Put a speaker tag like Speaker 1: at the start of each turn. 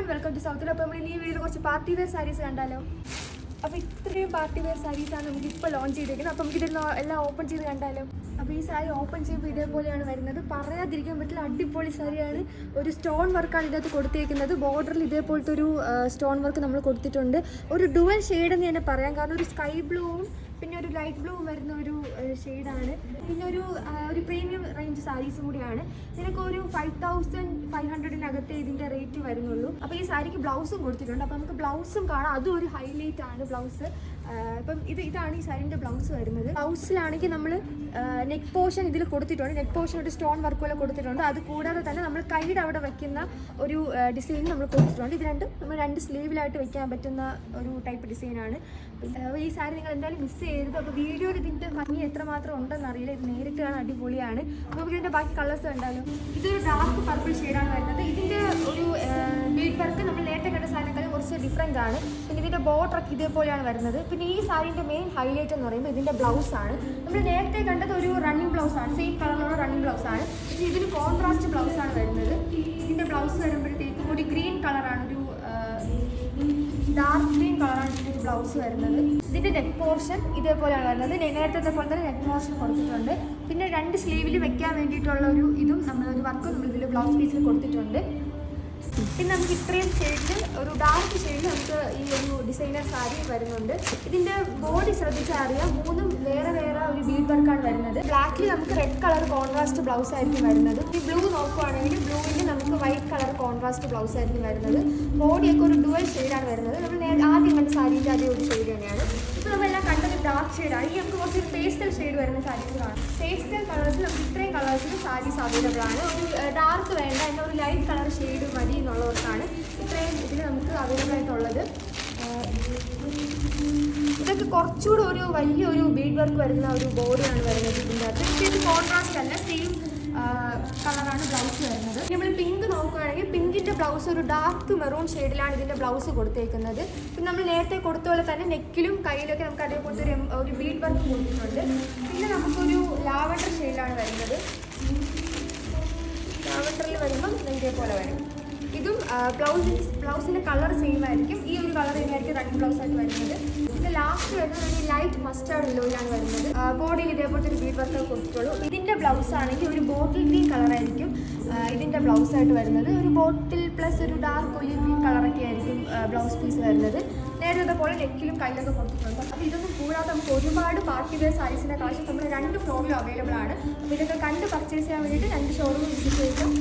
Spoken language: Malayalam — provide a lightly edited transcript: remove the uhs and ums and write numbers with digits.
Speaker 1: Everyone, welcome to സൗത്തിൽ. അപ്പോൾ നമ്മൾ ഈ വീഡിയോയിൽ കുറച്ച് പാർട്ടി വെയർ സാരീസ് കണ്ടാലോ. അപ്പോൾ ഇത്രയും പാർട്ടി വെയർ സാരീസാണ് നമുക്ക് ഇപ്പോൾ ലോഞ്ച് ചെയ്തേക്കുന്നത്. അപ്പോൾ നമുക്ക് ഇതിൽ എല്ലാം ഓപ്പൺ ചെയ്ത് കണ്ടാലോ. അപ്പോൾ ഈ സാരി ഓപ്പൺ ചെയ്യുമ്പോൾ ഇതേപോലെയാണ് വരുന്നത്. പറയാതിരിക്കാൻ പറ്റില്ല, അടിപൊളി സാരിയാണ്. ഒരു സ്റ്റോൺ വർക്കാണ് ഇതിനകത്ത് കൊടുത്തേക്കുന്നത്. ബോർഡറിൽ ഇതേപോലത്തെ ഒരു സ്റ്റോൺ വർക്ക് നമ്മൾ കൊടുത്തിട്ടുണ്ട്. ഒരു ഡുവൽ ഷെയ്ഡ് എന്ന് തന്നെ പറയാം, കാരണം ഒരു സ്കൈ ബ്ലൂവും പിന്നെ ഒരു ലൈറ്റ് ബ്ലൂ വരുന്ന ഒരു ഷെയ്ഡാണ്. പിന്നെ ഒരു പ്രീമിയം റേഞ്ച് സാരീസും കൂടിയാണ്. ഇതിനൊക്കെ ഒരു 5500-നകത്തേ ഇതിൻ്റെ റേറ്റ് വരുന്നുള്ളൂ. അപ്പോൾ ഈ സാരിക്ക് ബ്ലൗസും കൊടുത്തിട്ടുണ്ട്. അപ്പോൾ നമുക്ക് ബ്ലൗസും കാണാം, അതും ഒരു ഹൈലൈറ്റ് ആണ് ബ്ലൗസ്. ഇപ്പം ഇതാണ് ഈ സാരീൻ്റെ ബ്ലൗസ് വരുന്നത്. ബ്ലൗസിലാണെങ്കിൽ നമ്മൾ നെക്ക് പോർഷൻ ഇതിൽ കൊടുത്തിട്ടുണ്ട്. നെക്ക് പോർഷൻ ഒരു സ്റ്റോൺ വർക്ക് പോലെ കൊടുത്തിട്ടുണ്ട്. അത് കൂടാതെ തന്നെ നമ്മൾ കൈയുടെ അവിടെ വെക്കുന്ന ഒരു ഡിസൈൻ നമ്മൾ കൊടുത്തിട്ടുണ്ട്. ഇത് രണ്ടും നമ്മൾ 2 സ്ലീവിലായിട്ട് വെക്കാൻ പറ്റുന്ന ഒരു ടൈപ്പ് ഡിസൈനാണ്. ഈ സാരി നിങ്ങൾ എന്തായാലും മിസ് ചെയ്യരുത്. അപ്പോൾ വീഡിയോയിൽ ഇതിൻ്റെ ഭംഗി എത്രമാത്രം ഉണ്ടെന്ന് അറിയില്ല, ഇത് നേരിട്ട് കാണാൻ അടിപൊളിയാണ്. അപ്പോൾ നമുക്ക് ഇതിൻ്റെ ബാക്കി കളേഴ്സ് കണ്ടാലും. ഇതൊരു ഡാർക്ക് പർപ്പിൾ ഷെയ്ഡാണ് വരുന്നത്. ഇതിൻ്റെ ഒരു ബീഡ് വർക്ക് നമ്മൾ നേരത്തെ കണ്ട സാരിനേക്കാളും കുറച്ച് ഡിഫറെൻ്റ് ആണ്. പിന്നെ ഇതിൻ്റെ ബോർഡറൊക്കെ ഇതേപോലെയാണ് വരുന്നത്. പിന്നെ ഈ സാരീൻ്റെ മെയിൻ ഹൈലൈറ്റ് എന്ന് പറയുമ്പോൾ ഇതിൻ്റെ ബ്ലൗസാണ്. നമ്മൾ നേരത്തെ കണ്ടത് ഒരു റണ്ണിങ് ബ്ലൗസാണ്, സെയിം കളറിലുള്ള റണ്ണിങ് ബ്ലൗസാണ്. പക്ഷേ ഇതിന് കോൺട്രാസ്റ്റ് ബ്ലൗസാണ് വരുന്നത്. ഇതിൻ്റെ ബ്ലൗസ് വരുമ്പോഴത്തേക്കും ഒരു ഗ്രീൻ കളറാണ്, ഒരു ഡാർക്ക് ഗ്രീൻ കളറാണ് ഇതിൻ്റെ ബ്ലൗസ് വരുന്നത്. ഇതിൻ്റെ നെക്ക് പോർഷൻ ഇതേപോലെയാണ് വരുന്നത്. നേരത്തെ പോലെ തന്നെ നെക്ക് പോർഷൻ കൊടുത്തിട്ടുണ്ട്. പിന്നെ 2 സ്ലീവിൽ വെക്കാൻ വേണ്ടിയിട്ടുള്ള ഒരു നമ്മളൊരു വർക്കും നമ്മളിതിൽ ബ്ലൗസ് പീസിൽ കൊടുത്തിട്ടുണ്ട്. പിന്നെ നമുക്ക് ഇത്രയും ഷെയ്ഡിൽ ഒരു ഡാർക്ക് ഷെയ്ഡിൽ നമുക്ക് ഈ ഒരു ഡിസൈനർ സാരി വരുന്നുണ്ട്. ഇതിൻ്റെ ബോഡി ശ്രദ്ധിച്ചാൽ അറിയാം, 3 വേറെ ഒരു ബീഡ് വർക്കാണ് വരുന്നത്. ബ്ലാക്കിൽ നമുക്ക് റെഡ് കളർ കോൺട്രാസ്റ്റ് ബ്ലൗസ് ആയിരിക്കും വരുന്നത്. ഈ ബ്ലൂ നോക്കുവാണെങ്കിൽ ബ്ലൂവിൽ നമുക്ക് വൈറ്റ് കളർ കോൺട്രാസ്റ്റ് ബ്ലൗസ് ആയിരിക്കും വരുന്നത്. ബോഡിയൊക്കെ ഒരു ഡുവൽ ഷെയ്ഡാണ് വരുന്നത്. നമ്മൾ ആദ്യം കണ്ട സാരീൻ്റെ അതേ ഒരു ഷെയ്ഡ് തന്നെയാണ്. ഇപ്പോൾ നമ്മളെല്ലാം കണ്ടത് ഡാർക്ക് ഷെയ്ഡാണ്. ഈ നമുക്ക് കുറച്ച് പേസ്റ്റൽ ഷെയ്ഡ് വരുന്ന സാരീസ് കാണാം. പേസ്റ്റൽ കളേഴ്സിൽ നമുക്ക് ഇത്രയും കളേഴ്സിൽ സാരീസ് അവൈലബിൾ ആണ്. ഒരു ഡാർക്ക് വേണ്ട, എന്നാൽ ഒരു ലൈറ്റ് കളർ ഷെയ്ഡ് മതി എന്നുള്ളവർക്കാണ് ഇത്രയും ഇതിൽ നമുക്ക് അവൈലബിൾ ആയിട്ടുള്ളത്. ഇതൊക്കെ കുറച്ചുകൂടെ ഒരു വലിയൊരു ബീഡ് വർക്ക് വരുന്ന ഒരു ബോഡിയാണ് വരുന്നത്. ഇതിൻ്റെ അകത്ത് ഇത് കോൺട്രാസ്റ്റ് അല്ല, സെയിം കളറാണ് ബ്ലൗസ് വരുന്നത്. നമ്മൾ പിങ്ക് നോക്കുകയാണെങ്കിൽ പിങ്കിൻ്റെ ബ്ലൗസ് ഒരു ഡാർക്ക് മെറൂൺ ഷെയ്ഡിലാണ് ഇതിൻ്റെ ബ്ലൗസ് കൊടുത്തേക്കുന്നത്. പിന്നെ നമ്മൾ നേരത്തെ കൊടുത്ത പോലെ തന്നെ നെക്കിലും കയ്യിലൊക്കെ നമുക്ക് അതേപോലത്തെ ഒരു ബീഡ് വർക്ക് കൊടുത്തിട്ടുണ്ട്. പിന്നെ നമുക്കൊരു ലാവണ്ടർ ഷെയ്ഡിലാണ് വരുന്നത്. ലാവണ്ടറിൽ വരുമ്പം ഇതേപോലെ വരും. ഇതും ബ്ലൗസിൻ്റെ കളർ സെയിം ആയിരിക്കും. ഈ ഒരു കളർ തന്നെയായിരിക്കും റണ്ണിങ് ബ്ലൗസ് ആയിട്ട് വരുന്നത്. പിന്നെ ലാസ്റ്റ് വരുന്നത് ഒരു ലൈറ്റ് മസ്റ്റാർഡ് യെല്ലോയിലാണ് വരുന്നത്. ബോഡിയിൽ ഇതേപോലത്തെ ഒരു ബീഡ് വർക്ക് കൊടുത്തിട്ടുള്ളൂ. ഇതിൻ്റെ ബ്ലൗസ് ആണെങ്കിൽ ഒരു ബോട്ടിൽ ഗ്രീൻ കളറായിരിക്കും ഇതിൻ്റെ ബ്ലൗസായിട്ട് വരുന്നത്. ഒരു ബോട്ടിൽ പ്ലസ് ഒരു ഡാർക്ക് ഒലിവ് ഗ്രീൻ കളറൊക്കെ ആയിരിക്കും ബ്ലൗസ് പീസ് വരുന്നത്. നേരത്തെ പോലെ നെക്കിലും കയ്യിലൊക്കെ കൊടുത്തിട്ടുണ്ട്. അപ്പോൾ ഇതൊന്നും കൂടാതെ നമുക്ക് ഒരുപാട് പാർട്ടി വെയർ സാരീസിൻ്റെ കളക്ഷൻ നമ്മുടെ 2 ഫ്ലോറിലും അവൈലബിൾ ആണ്. അപ്പോൾ ഇതൊക്കെ കണ്ട് പർച്ചേസ് ചെയ്യാൻ വേണ്ടിയിട്ട് 2 ഷോറൂം വിസിറ്റ് ചെയ്യും.